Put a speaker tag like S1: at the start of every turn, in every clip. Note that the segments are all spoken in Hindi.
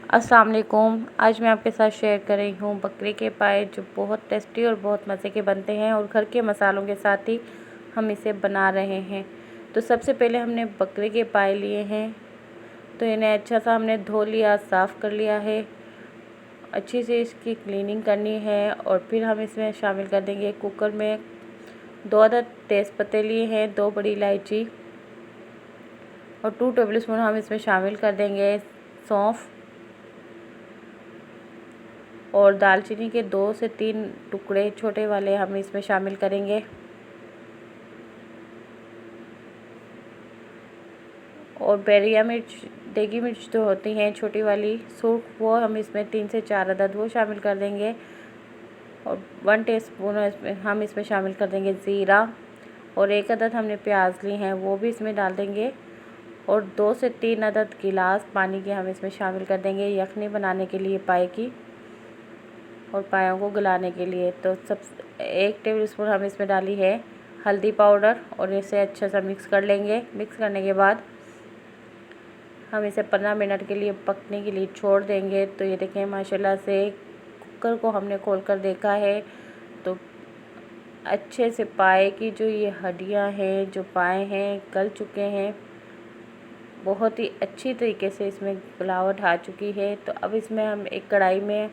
S1: अस्सलाम वालेकुम। आज मैं आपके साथ शेयर कर रही हूँ बकरे के पाए, जो बहुत टेस्टी और बहुत मज़े के बनते हैं और घर के मसालों के साथ ही हम इसे बना रहे हैं। तो सबसे पहले हमने बकरे के पाए लिए हैं, तो इन्हें अच्छा सा हमने धो लिया, साफ़ कर लिया है। अच्छी से इसकी क्लीनिंग करनी है और फिर हम इसमें शामिल कर देंगे कुकर में 2 अदद तेज़पत्ते लिए हैं, 2 बड़ी इलायची और 2 टेबलस्पून हम इसमें शामिल कर देंगे सौंफ और दालचीनी के 2 से 3 टुकड़े छोटे वाले हम इसमें शामिल करेंगे और बैरिया मिर्च, देगी मिर्च जो होती हैं छोटी वाली सूख, वो हम इसमें 3 से 4 अदद वो शामिल कर देंगे और 1 टीस्पून हम इसमें शामिल कर देंगे ज़ीरा और 1 अदद हमने प्याज ली हैं, वो भी इसमें डाल देंगे और 2 से 3 अदद गिलास पानी के हम इसमें शामिल कर देंगे यखनी बनाने के लिए पाए की और पायों को गलाने के लिए। तो 1 टेबलस्पून हम इसमें डाली है हल्दी पाउडर और इसे अच्छा सा मिक्स कर लेंगे। मिक्स करने के बाद हम इसे 15 मिनट के लिए पकने के लिए छोड़ देंगे। तो ये देखें माशाल्लाह से कुकर को हमने खोलकर देखा है तो अच्छे से पाए की जो ये हड्डियां हैं, जो पाए हैं, गल चुके हैं, बहुत ही अच्छी तरीके से इसमें गलावट आ चुकी है। तो अब इसमें हम एक कढ़ाई में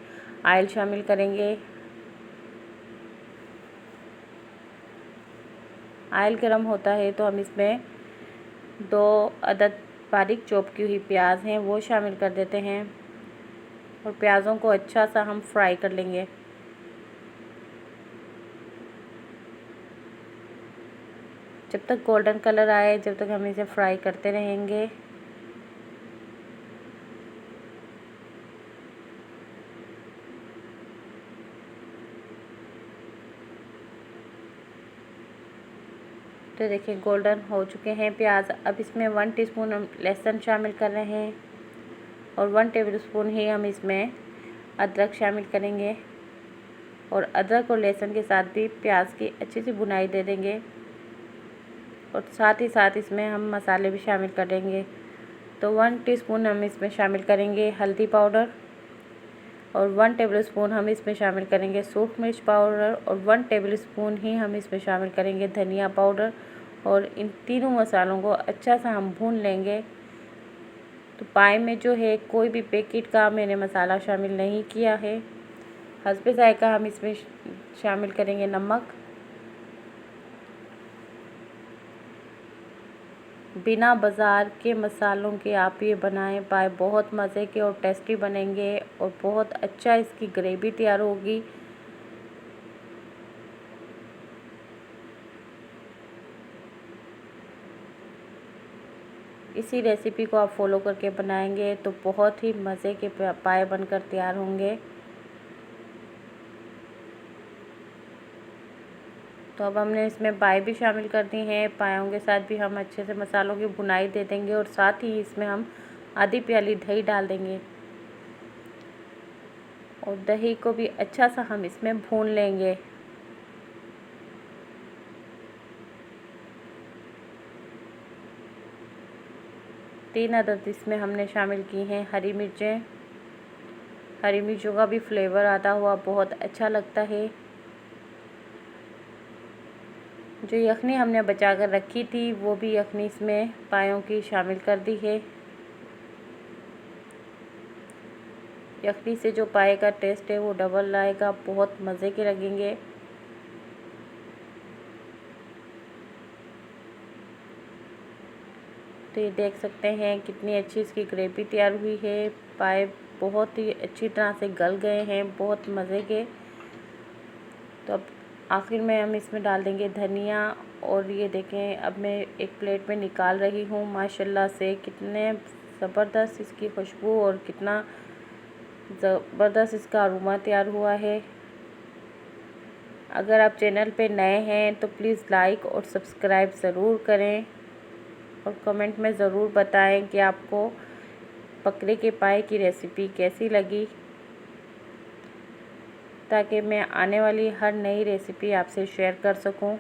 S1: ऑयल शामिल करेंगे। ऑयल गर्म होता है तो हम इसमें 2 अदद बारीक चॉप की हुई प्याज हैं, वो शामिल कर देते हैं और प्याज़ों को अच्छा सा हम फ्राई कर लेंगे। जब तक गोल्डन कलर आए, जब तक हम इसे फ्राई करते रहेंगे। तो देखिए गोल्डन हो चुके हैं प्याज। अब इसमें 1 टीस्पून हम लहसुन शामिल कर रहे हैं और 1 टेबलस्पून ही हम इसमें अदरक शामिल करेंगे और अदरक और लहसुन के साथ भी प्याज की अच्छी सी भुनाई दे देंगे और साथ ही साथ इसमें हम मसाले भी शामिल करेंगे। तो 1 टीस्पून हम इसमें शामिल करेंगे हल्दी पाउडर और 1 टेबलस्पून हम इसमें शामिल करेंगे सूख मिर्च पाउडर और 1 टेबलस्पून ही हम इसमें शामिल करेंगे धनिया पाउडर और इन तीनों मसालों को अच्छा सा हम भून लेंगे। तो पाए में जो है कोई भी पैकेट का मैंने मसाला शामिल नहीं किया है। हस्बे जायका हम इसमें शामिल करेंगे नमक। बिना बाज़ार के मसालों के आप ये बनाएं पाए, बहुत मज़े के और टेस्टी बनेंगे और बहुत अच्छा इसकी ग्रेवी तैयार होगी। इसी रेसिपी को आप फॉलो करके बनाएंगे तो बहुत ही मज़े के पाए बनकर तैयार होंगे। तो अब हमने इसमें पाए भी शामिल कर दी हैं। पायों के साथ भी हम अच्छे से मसालों की भुनाई दे देंगे और साथ ही इसमें हम आधी प्याली दही डाल देंगे और दही को भी अच्छा सा हम इसमें भून लेंगे। तीन अदद इसमें हमने शामिल की हैं हरी मिर्चें। हरी मिर्चों का भी फ्लेवर आता हुआ बहुत अच्छा लगता है। जो यखनी हमने बचा कर रखी थी वो भी यखनी इसमें पायों की शामिल कर दी है। यखनी से जो पाए का टेस्ट है वो डबल आएगा, बहुत मज़े के लगेंगे। तो ये देख सकते हैं कितनी अच्छी इसकी ग्रेवी तैयार हुई है। पाए बहुत ही अच्छी तरह से गल गए हैं, बहुत मज़े के। तो अब आखिर में हम इसमें डाल देंगे धनिया और ये देखें अब मैं एक प्लेट में निकाल रही हूँ। माशाल्लाह से कितने ज़बरदस्त इसकी खुशबू और कितना ज़बरदस्त इसका अरोमा तैयार हुआ है। अगर आप चैनल पे नए हैं तो प्लीज़ लाइक और सब्सक्राइब ज़रूर करें और कमेंट में ज़रूर बताएं कि आपको बकरे के पाए की रेसिपी कैसी लगी, ताकि मैं आने वाली हर नई रेसिपी आपसे शेयर कर सकूं।